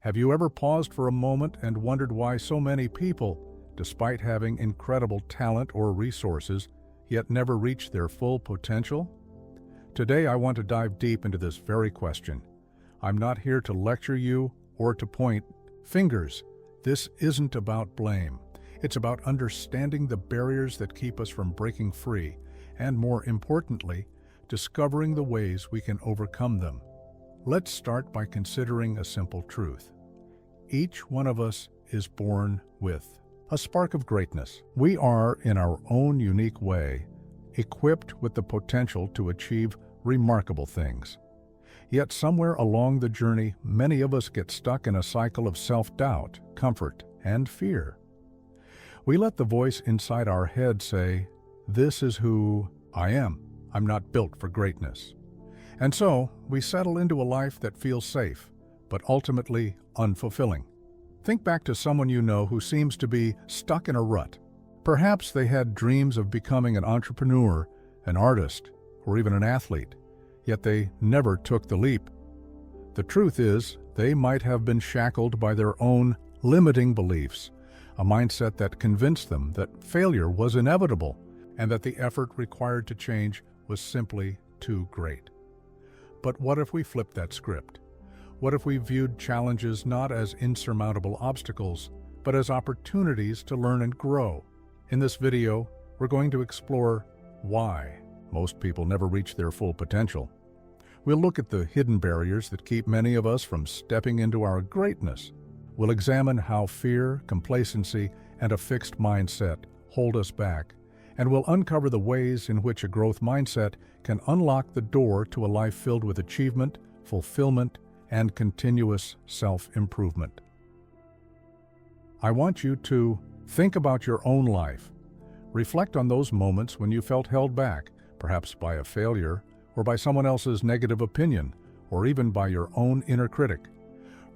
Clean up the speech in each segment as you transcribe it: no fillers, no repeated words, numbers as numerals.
Have you ever paused for a moment and wondered why so many people, despite having incredible talent or resources, yet never reach their full potential? Today I want to dive deep into this very question. I'm not here to lecture you or to point fingers. This isn't about blame. It's about understanding the barriers that keep us from breaking free, and more importantly, discovering the ways we can overcome them. Let's start by considering a simple truth. Each one of us is born with a spark of greatness. We are, in our own unique way, equipped with the potential to achieve remarkable things. Yet somewhere along the journey, many of us get stuck in a cycle of self-doubt, comfort, and fear. We let the voice inside our head say, "This is who I am. I'm not built for greatness." And so, we settle into a life that feels safe, but ultimately unfulfilling. Think back to someone you know who seems to be stuck in a rut. Perhaps they had dreams of becoming an entrepreneur, an artist, or even an athlete, yet they never took the leap. The truth is, they might have been shackled by their own limiting beliefs, a mindset that convinced them that failure was inevitable and that the effort required to change was simply too great. But what if we flipped that script? What if we viewed challenges not as insurmountable obstacles, but as opportunities to learn and grow? In this video, we're going to explore why most people never reach their full potential. We'll look at the hidden barriers that keep many of us from stepping into our greatness. We'll examine how fear, complacency, and a fixed mindset hold us back, and we'll uncover the ways in which a growth mindset can unlock the door to a life filled with achievement, fulfillment, and continuous self-improvement. I want you to think about your own life. Reflect on those moments when you felt held back, perhaps by a failure, or by someone else's negative opinion, or even by your own inner critic.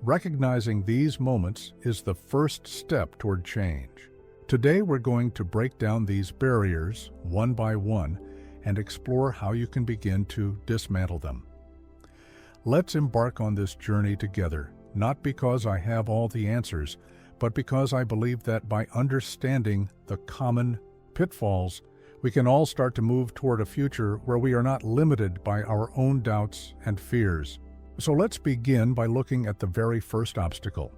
Recognizing these moments is the first step toward change. Today we're going to break down these barriers one by one and explore how you can begin to dismantle them. Let's embark on this journey together, not because I have all the answers, but because I believe that by understanding the common pitfalls, we can all start to move toward a future where we are not limited by our own doubts and fears. So let's begin by looking at the very first obstacle,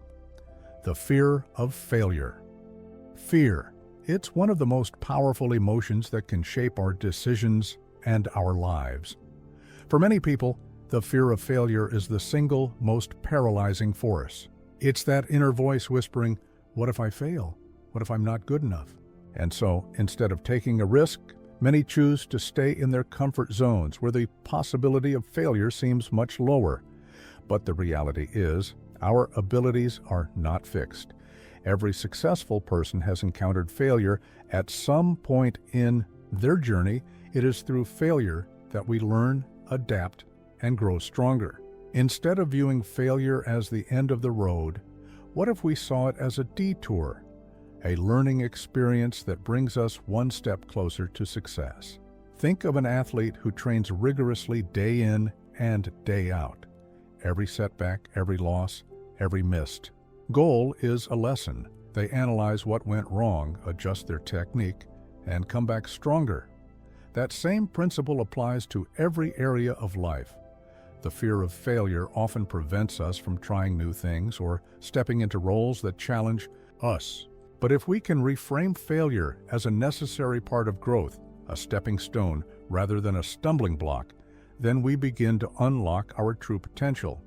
the fear of failure. Fear. It's one of the most powerful emotions that can shape our decisions and our lives. For many people, the fear of failure is the single most paralyzing force. It's that inner voice whispering, "What if I fail? What if I'm not good enough?" And so, instead of taking a risk, many choose to stay in their comfort zones where the possibility of failure seems much lower. But the reality is, our abilities are not fixed. Every successful person has encountered failure at some point in their journey. It is through failure that we learn, adapt, and grow stronger. Instead of viewing failure as the end of the road, what if we saw it as a detour, a learning experience that brings us one step closer to success? Think of an athlete who trains rigorously day in and day out. Every setback, every loss, every missed goal is a lesson. They analyze what went wrong, adjust their technique, and come back stronger. That same principle applies to every area of life. The fear of failure often prevents us from trying new things or stepping into roles that challenge us. But if we can reframe failure as a necessary part of growth, a stepping stone rather than a stumbling block, then we begin to unlock our true potential.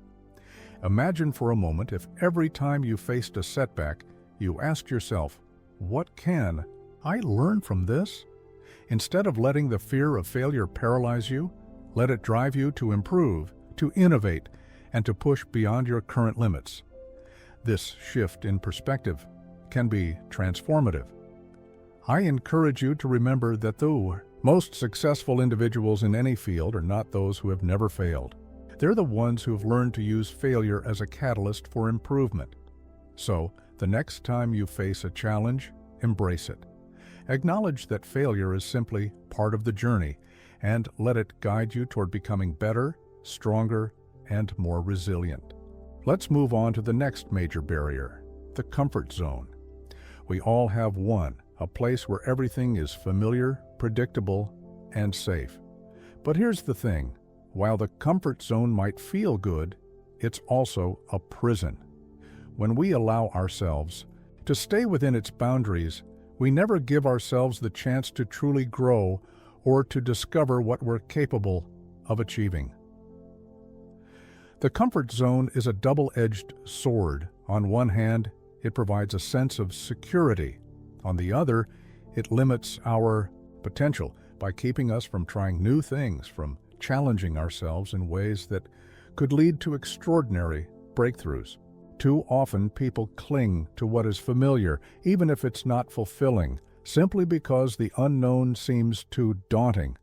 Imagine for a moment if every time you faced a setback, you asked yourself, "What can I learn from this?" Instead of letting the fear of failure paralyze you, let it drive you to improve, to innovate, and to push beyond your current limits. This shift in perspective can be transformative. I encourage you to remember that the most successful individuals in any field are not those who have never failed. They're the ones who have learned to use failure as a catalyst for improvement. So, the next time you face a challenge, embrace it. Acknowledge that failure is simply part of the journey, and let it guide you toward becoming better, stronger, and more resilient. Let's move on to the next major barrier, the comfort zone. We all have one, a place where everything is familiar, predictable, and safe. But here's the thing, while the comfort zone might feel good, it's also a prison. When we allow ourselves to stay within its boundaries, we never give ourselves the chance to truly grow or to discover what we're capable of achieving. The comfort zone is a double-edged sword. On one hand, it provides a sense of security. On the other, it limits our potential by keeping us from trying new things, from challenging ourselves in ways that could lead to extraordinary breakthroughs. Too often, people cling to what is familiar, even if it's not fulfilling, simply because the unknown seems too daunting.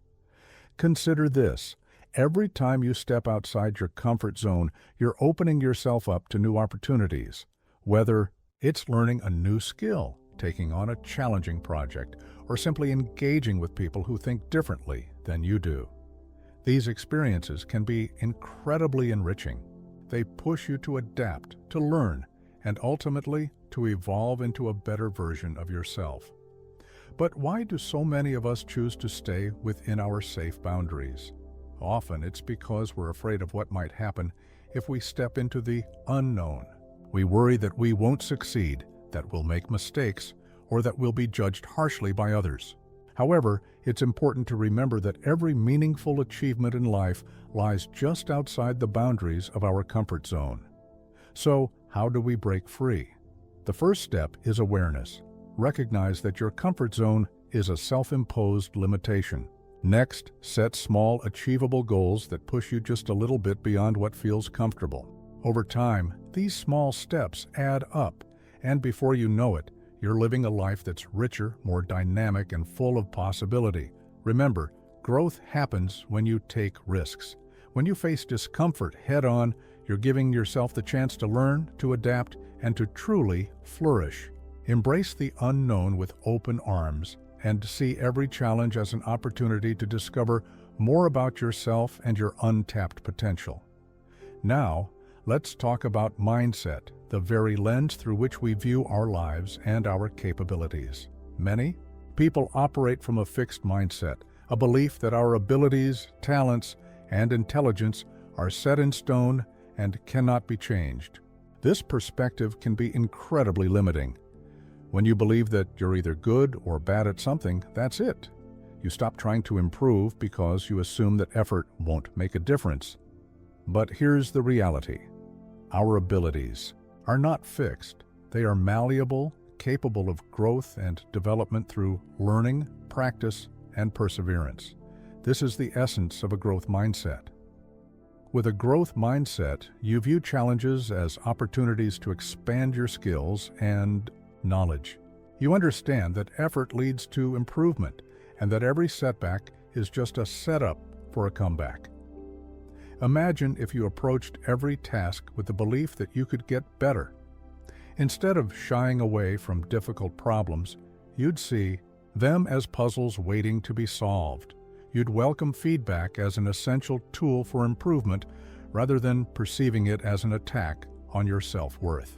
Consider this. Every time you step outside your comfort zone, you're opening yourself up to new opportunities. Whether it's learning a new skill, taking on a challenging project, or simply engaging with people who think differently than you do. These experiences can be incredibly enriching. They push you to adapt, to learn, and ultimately to evolve into a better version of yourself. But why do so many of us choose to stay within our safe boundaries? Often it's because we're afraid of what might happen if we step into the unknown. We worry that we won't succeed, that we'll make mistakes, or that we'll be judged harshly by others. However, it's important to remember that every meaningful achievement in life lies just outside the boundaries of our comfort zone. So, how do we break free? The first step is awareness. Recognize that your comfort zone is a self-imposed limitation. Next, set small, achievable goals that push you just a little bit beyond what feels comfortable. Over time, these small steps add up, and before you know it, you're living a life that's richer, more dynamic, and full of possibility. Remember, growth happens when you take risks. When you face discomfort head-on, you're giving yourself the chance to learn, to adapt, and to truly flourish. Embrace the unknown with open arms and see every challenge as an opportunity to discover more about yourself and your untapped potential. Now, let's talk about mindset, the very lens through which we view our lives and our capabilities. Many people operate from a fixed mindset, a belief that our abilities, talents, and intelligence are set in stone and cannot be changed. This perspective can be incredibly limiting. When you believe that you're either good or bad at something, that's it. You stop trying to improve because you assume that effort won't make a difference. But here's the reality. Our abilities are not fixed. They are malleable, capable of growth and development through learning, practice, and perseverance. This is the essence of a growth mindset. With a growth mindset, you view challenges as opportunities to expand your skills and knowledge. You understand that effort leads to improvement and that every setback is just a setup for a comeback. Imagine if you approached every task with the belief that you could get better. Instead of shying away from difficult problems, you'd see them as puzzles waiting to be solved. You'd welcome feedback as an essential tool for improvement rather than perceiving it as an attack on your self-worth.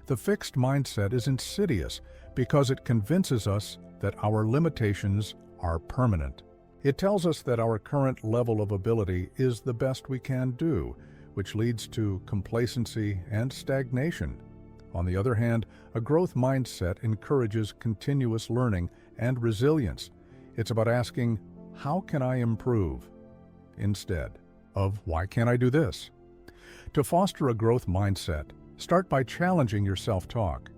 The fixed mindset is insidious because it convinces us that our limitations are permanent. It tells us that our current level of ability is the best we can do, which leads to complacency and stagnation. On the other hand, a growth mindset encourages continuous learning and resilience. It's about asking, how can I improve? Instead of, why can't I do this? To foster a growth mindset, start by challenging your self-talk.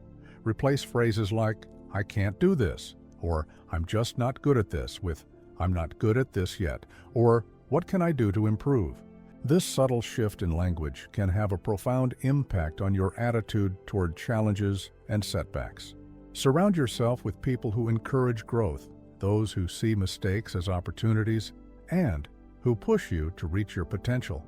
Replace phrases like, I can't do this, or I'm just not good at this with, I'm not good at this yet, or what can I do to improve? This subtle shift in language can have a profound impact on your attitude toward challenges and setbacks. Surround yourself with people who encourage growth, those who see mistakes as opportunities, and who push you to reach your potential.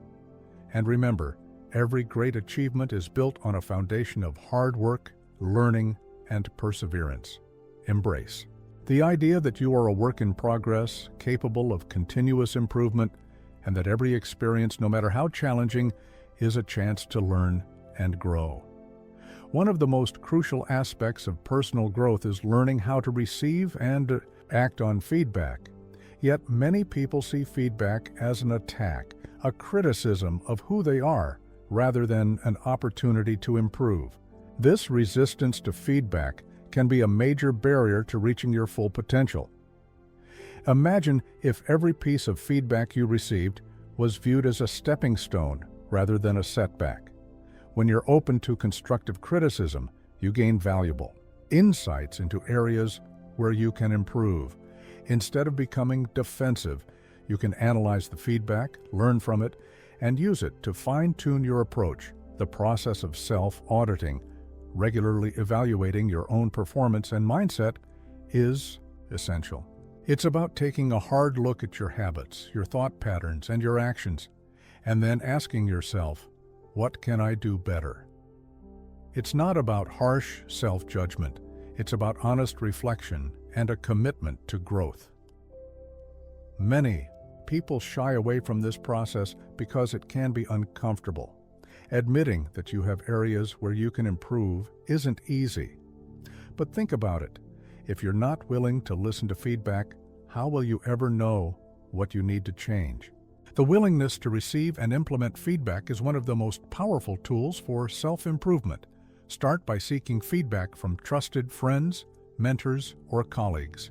And remember, every great achievement is built on a foundation of hard work, learning, and perseverance. Embrace the idea that you are a work in progress, capable of continuous improvement, and that every experience, no matter how challenging, is a chance to learn and grow. One of the most crucial aspects of personal growth is learning how to receive and act on feedback. Yet many people see feedback as an attack, a criticism of who they are, rather than an opportunity to improve. This resistance to feedback can be a major barrier to reaching your full potential. Imagine if every piece of feedback you received was viewed as a stepping stone rather than a setback. When you're open to constructive criticism, you gain valuable insights into areas where you can improve. Instead of becoming defensive, you can analyze the feedback, learn from it, and use it to fine-tune your approach. The process of self-auditing, regularly evaluating your own performance and mindset, is essential. It's about taking a hard look at your habits, your thought patterns, and your actions, and then asking yourself, what can I do better? It's not about harsh self-judgment. It's about honest reflection and a commitment to growth. Many people shy away from this process because it can be uncomfortable. Admitting that you have areas where you can improve isn't easy. But think about it. If you're not willing to listen to feedback, how will you ever know what you need to change? The willingness to receive and implement feedback is one of the most powerful tools for self-improvement. Start by seeking feedback from trusted friends, mentors, or colleagues.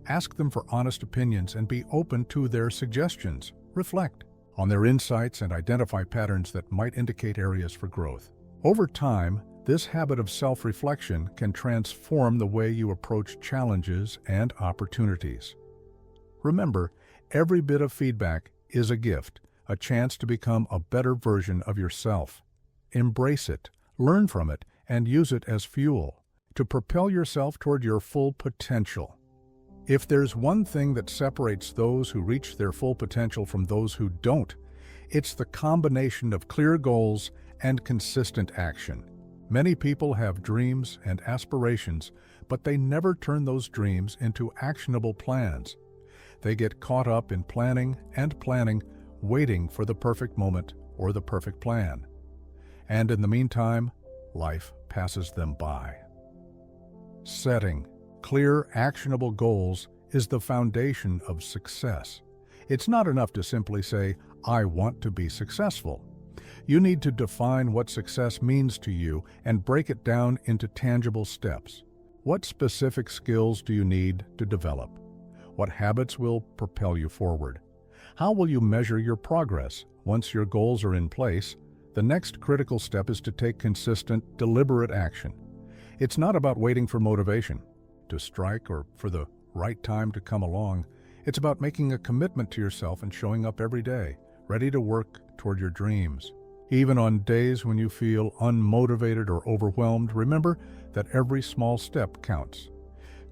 Ask them for honest opinions and be open to their suggestions. Reflect on their insights and identify patterns that might indicate areas for growth. Over time, this habit of self-reflection can transform the way you approach challenges and opportunities. Remember, every bit of feedback is a gift, a chance to become a better version of yourself. Embrace it, learn from it, and use it as fuel to propel yourself toward your full potential. If there's one thing that separates those who reach their full potential from those who don't, it's the combination of clear goals and consistent action. Many people have dreams and aspirations, but they never turn those dreams into actionable plans. They get caught up in planning, waiting for the perfect moment or the perfect plan. And in the meantime, life passes them by. Setting clear, actionable goals is the foundation of success. It's not enough to simply say, I want to be successful. You need to define what success means to you and break it down into tangible steps. What specific skills do you need to develop? What habits will propel you forward? How will you measure your progress? Once your goals are in place, the next critical step is to take consistent, deliberate action. It's not about waiting for motivation to strike or for the right time to come along. It's about making a commitment to yourself and showing up every day, ready to work toward your dreams. Even on days when you feel unmotivated or overwhelmed, remember that every small step counts.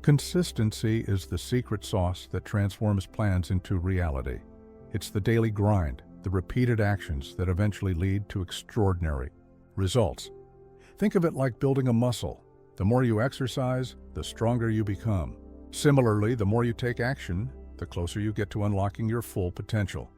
Consistency is the secret sauce that transforms plans into reality. It's the daily grind, the repeated actions that eventually lead to extraordinary results. Think of it like building a muscle. The more you exercise, the stronger you become. Similarly, the more you take action, the closer you get to unlocking your full potential.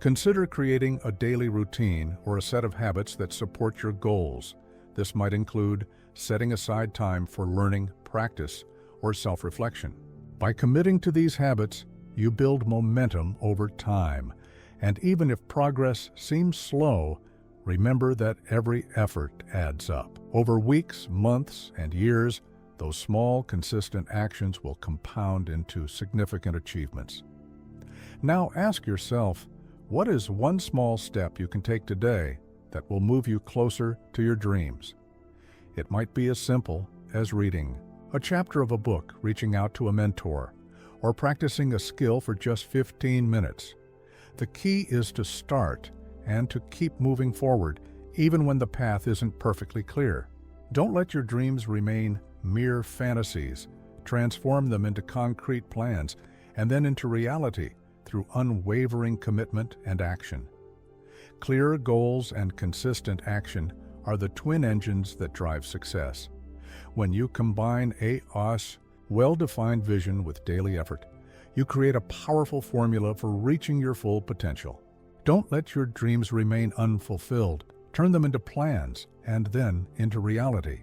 Consider creating a daily routine or a set of habits that support your goals. This might include setting aside time for learning, practice, or self-reflection. By committing to these habits, you build momentum over time. And even if progress seems slow, remember that every effort adds up. Over weeks, months, and years, those small, consistent actions will compound into significant achievements. Now ask yourself, what is one small step you can take today that will move you closer to your dreams? It might be as simple as reading a chapter of a book, reaching out to a mentor, or practicing a skill for just 15 minutes. The key is to start and to keep moving forward, even when the path isn't perfectly clear. Don't let your dreams remain mere fantasies. Transform them into concrete plans and then into reality through unwavering commitment and action. Clear goals and consistent action are the twin engines that drive success. When you combine a well-defined vision with daily effort, you create a powerful formula for reaching your full potential. Don't let your dreams remain unfulfilled. Turn them into plans and then into reality.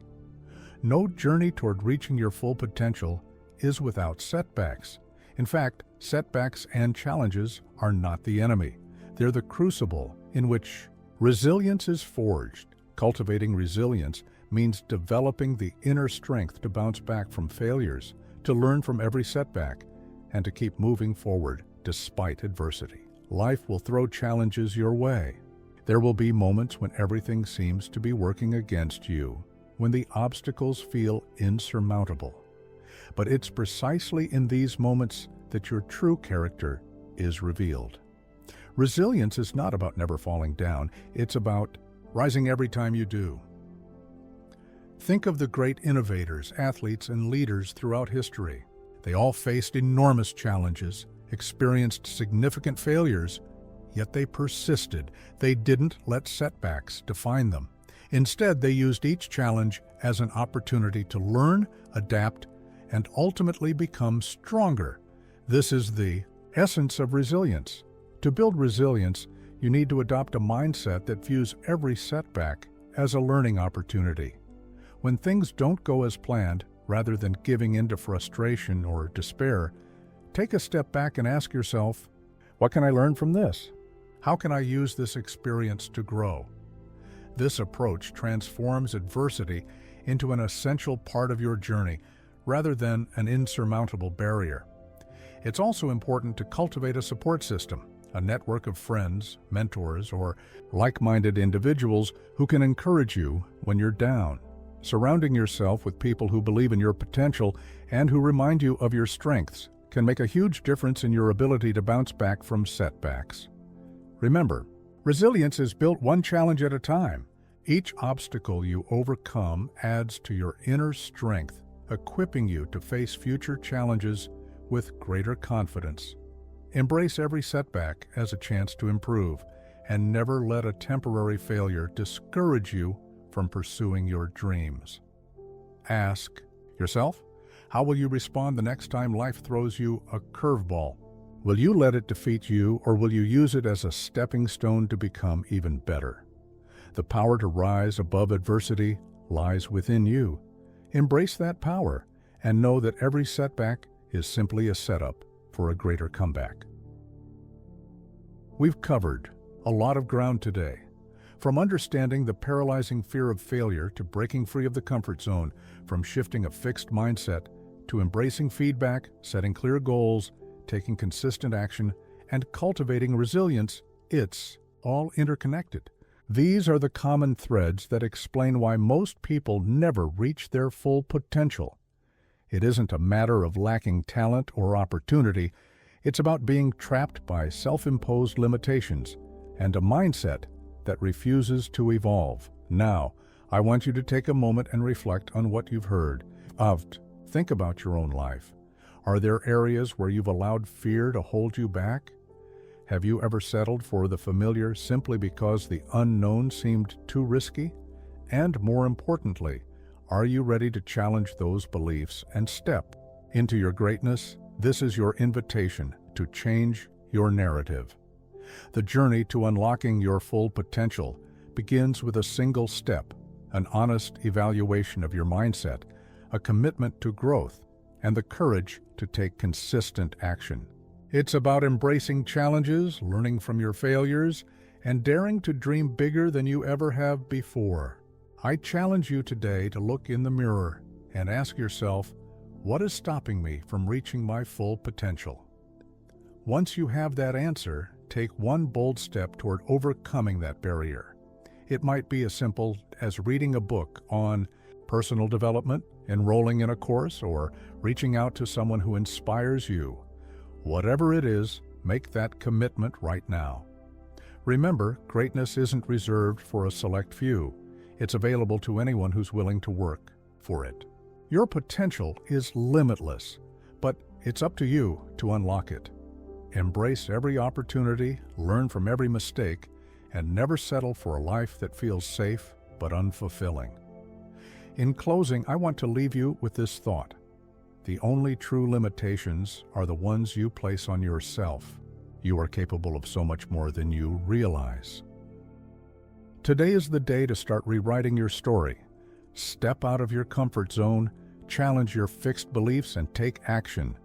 No journey toward reaching your full potential is without setbacks. In fact, setbacks and challenges are not the enemy. They're the crucible in which resilience is forged. Cultivating resilience means developing the inner strength to bounce back from failures, to learn from every setback, and to keep moving forward despite adversity. Life will throw challenges your way. There will be moments when everything seems to be working against you, when the obstacles feel insurmountable. But it's precisely in these moments that your true character is revealed. Resilience is not about never falling down, it's about rising every time you do. Think of the great innovators, athletes, and leaders throughout history. They all faced enormous challenges, experienced significant failures, yet they persisted. They didn't let setbacks define them. Instead, they used each challenge as an opportunity to learn, adapt, and ultimately become stronger. This is the essence of resilience. To build resilience, you need to adopt a mindset that views every setback as a learning opportunity. When things don't go as planned, rather than giving in to frustration or despair, take a step back and ask yourself, what can I learn from this? How can I use this experience to grow? This approach transforms adversity into an essential part of your journey, rather than an insurmountable barrier. It's also important to cultivate a support system, a network of friends, mentors, or like-minded individuals who can encourage you when you're down. Surrounding yourself with people who believe in your potential and who remind you of your strengths can make a huge difference in your ability to bounce back from setbacks. Remember, resilience is built one challenge at a time. Each obstacle you overcome adds to your inner strength, equipping you to face future challenges with greater confidence. Embrace every setback as a chance to improve, and never let a temporary failure discourage you from pursuing your dreams. Ask yourself, how will you respond the next time life throws you a curveball? Will you let it defeat you, or will you use it as a stepping stone to become even better? The power to rise above adversity lies within you. Embrace that power and know that every setback is simply a setup for a greater comeback. We've covered a lot of ground today. From understanding the paralyzing fear of failure to breaking free of the comfort zone, from shifting a fixed mindset to embracing feedback, setting clear goals, taking consistent action, and cultivating resilience, it's all interconnected. These are the common threads that explain why most people never reach their full potential. It isn't a matter of lacking talent or opportunity. It's about being trapped by self-imposed limitations and a mindset that refuses to evolve. Now, I want you to take a moment and reflect on what you've heard. Think about your own life. Are there areas where you've allowed fear to hold you back? Have you ever settled for the familiar simply because the unknown seemed too risky? And more importantly, are you ready to challenge those beliefs and step into your greatness? This is your invitation to change your narrative. The journey to unlocking your full potential begins with a single step, an honest evaluation of your mindset, a commitment to growth, and the courage to take consistent action. It's about embracing challenges, learning from your failures, and daring to dream bigger than you ever have before. I challenge you today to look in the mirror and ask yourself, what is stopping me from reaching my full potential? Once you have that answer, take one bold step toward overcoming that barrier. It might be as simple as reading a book on personal development, enrolling in a course, or reaching out to someone who inspires you. Whatever it is, make that commitment right now. Remember, greatness isn't reserved for a select few. It's available to anyone who's willing to work for it. Your potential is limitless, but it's up to you to unlock it. Embrace every opportunity, learn from every mistake, and never settle for a life that feels safe but unfulfilling. In closing, I want to leave you with this thought. The only true limitations are the ones you place on yourself. You are capable of so much more than you realize. Today is the day to start rewriting your story. Step out of your comfort zone, challenge your fixed beliefs, and take action.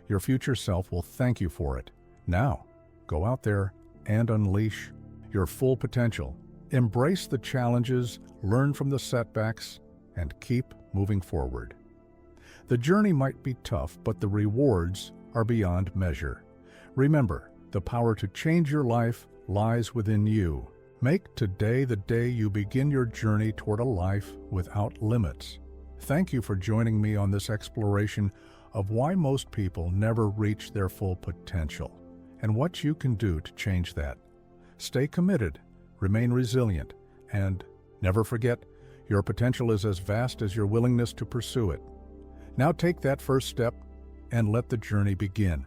Your future self will thank you for it. Now, go out there and unleash your full potential. Embrace the challenges, learn from the setbacks, and keep moving forward. The journey might be tough, but the rewards are beyond measure. Remember, the power to change your life lies within you. Make today the day you begin your journey toward a life without limits. Thank you for joining me on this exploration of why most people never reach their full potential and what you can do to change that. Stay committed, remain resilient, and never forget, your potential is as vast as your willingness to pursue it. Now take that first step and let the journey begin.